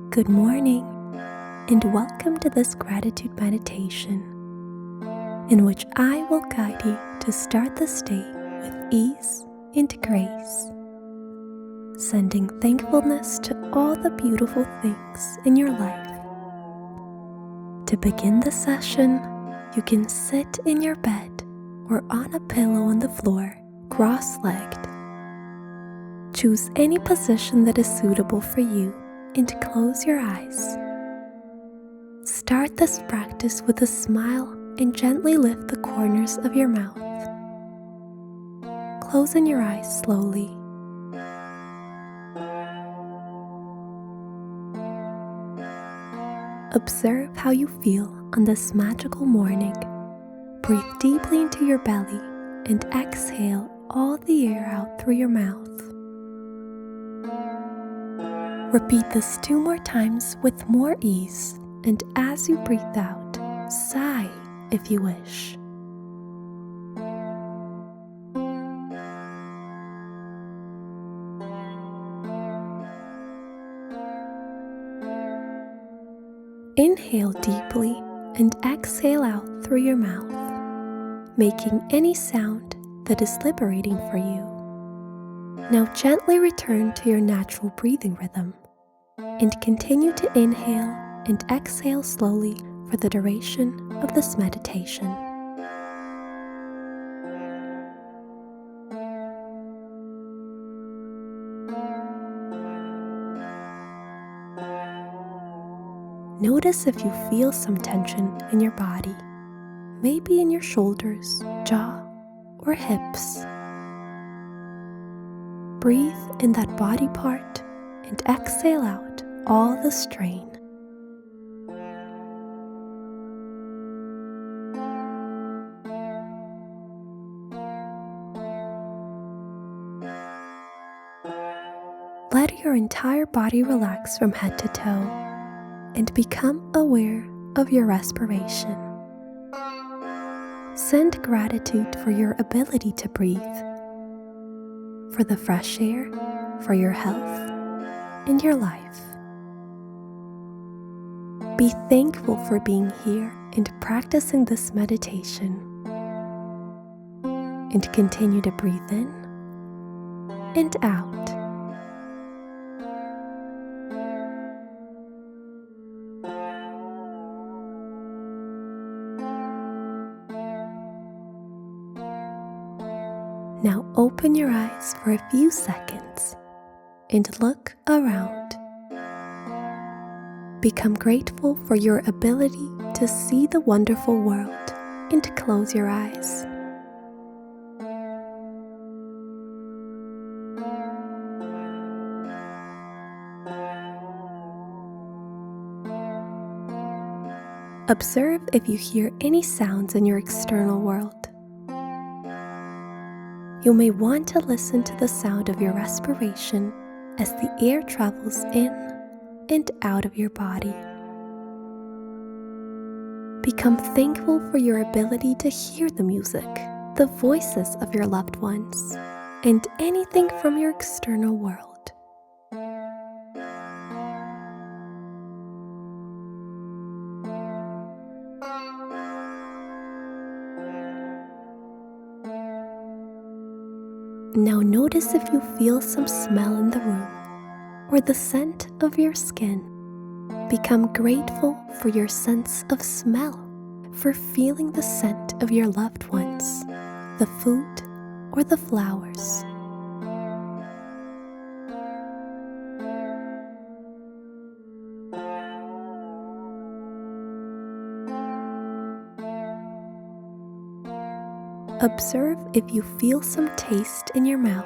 Good morning, and welcome to this gratitude meditation, in which I will guide you to start this day with ease and grace, sending thankfulness to all the beautiful things in your life. To begin the session, you can sit in your bed or on a pillow on the floor, cross-legged. Choose any position that is suitable for you and close your eyes. Start this practice with a smile and gently lift the corners of your mouth. Closing your eyes slowly. Observe how you feel on this magical morning. Breathe deeply into your belly and exhale all the air out through your mouth. Repeat this 2 more times with more ease, and as you breathe out, sigh if you wish. Inhale deeply and exhale out through your mouth, making any sound that is liberating for you. Now gently return to your natural breathing rhythm and continue to inhale and exhale slowly for the duration of this meditation. Notice if you feel some tension in your body, maybe in your shoulders, jaw, or hips. Breathe in that body part and exhale out all the strain. Let your entire body relax from head to toe and become aware of your respiration. Send gratitude for your ability to breathe, for the fresh air, for your health, and your life. Be thankful for being here and practicing this meditation. And continue to breathe in and out. Now open your eyes for a few seconds and look around. Become grateful for your ability to see the wonderful world and to close your eyes. Observe if you hear any sounds in your external world. You may want to listen to the sound of your respiration as the air travels in and out of your body. Become thankful for your ability to hear the music, the voices of your loved ones, and anything from your external world. Now notice if you feel some smell in the room or the scent of your skin. Become grateful for your sense of smell, for feeling the scent of your loved ones, the food, or the flowers. Observe if you feel some taste in your mouth.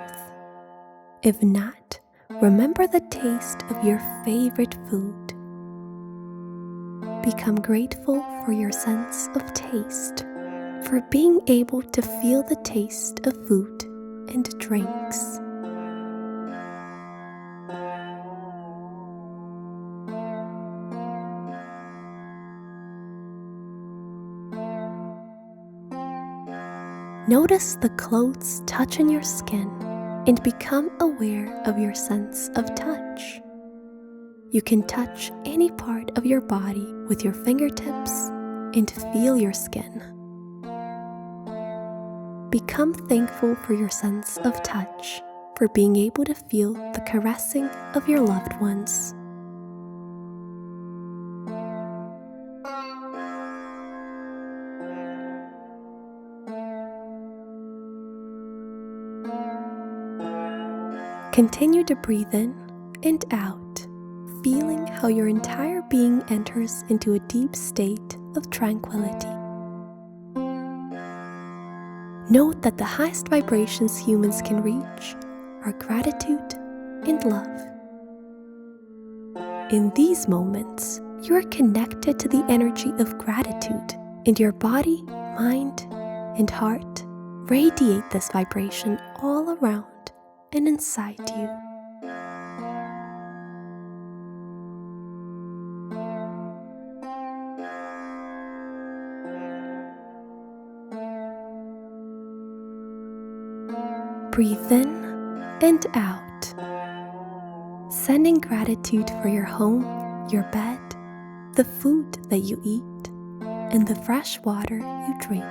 If not, remember the taste of your favorite food. Become grateful for your sense of taste, for being able to feel the taste of food and drinks. Notice the clothes touching your skin and become aware of your sense of touch. You can touch any part of your body with your fingertips and feel your skin. Become thankful for your sense of touch, for being able to feel the caressing of your loved ones. Continue to breathe in and out, feeling how your entire being enters into a deep state of tranquility. Note that the highest vibrations humans can reach are gratitude and love. In these moments, you are connected to the energy of gratitude, and your body, mind, and heart radiate this vibration all around and inside you. Breathe in and out, sending gratitude for your home, your bed, the food that you eat, and the fresh water you drink.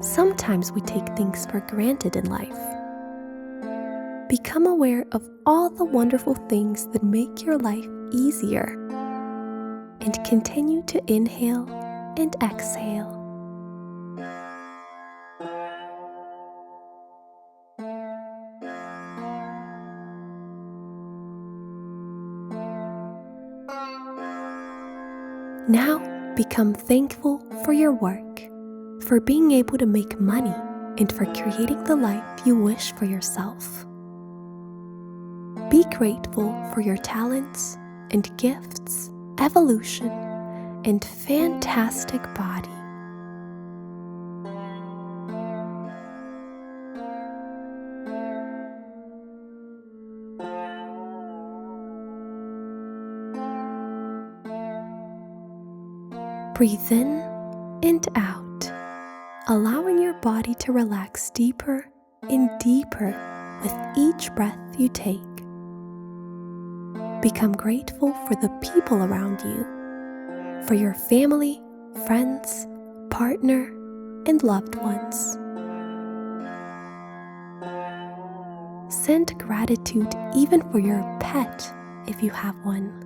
Sometimes we take things for granted in life. Become aware of all the wonderful things that make your life easier, and continue to inhale and exhale. Now become thankful for your work, for being able to make money, and for creating the life you wish for yourself. Be grateful for your talents and gifts, evolution, and fantastic body. Breathe in and out, allowing your body to relax deeper and deeper with each breath you take. Become grateful for the people around you, for your family, friends, partner, and loved ones. Send gratitude even for your pet if you have one.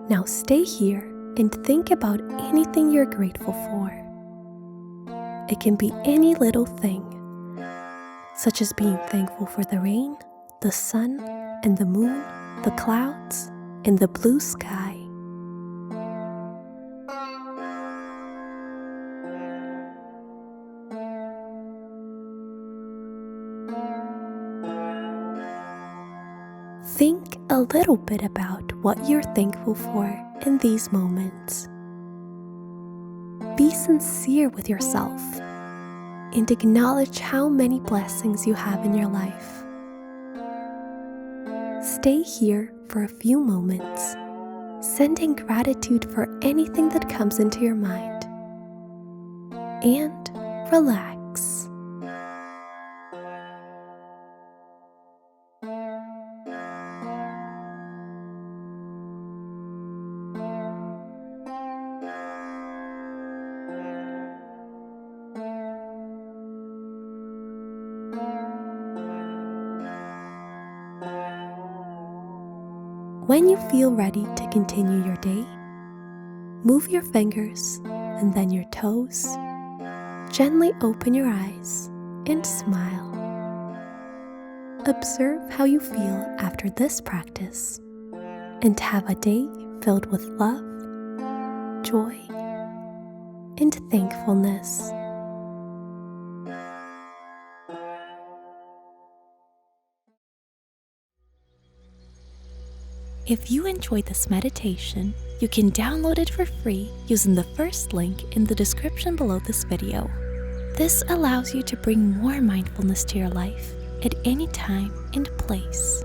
Now stay here and think about anything you're grateful for. It can be any little thing, such as being thankful for the rain, the sun, and the moon, the clouds, and the blue sky. Think a little bit about what you're thankful for in these moments. Be sincere with yourself and acknowledge how many blessings you have in your life. Stay here for a few moments, sending gratitude for anything that comes into your mind, and relax. When you feel ready to continue your day, move your fingers and then your toes. Gently open your eyes and smile. Observe how you feel after this practice, and have a day filled with love, joy, and thankfulness. If you enjoyed this meditation, you can download it for free using the first link in the description below this video. This allows you to bring more mindfulness to your life at any time and place.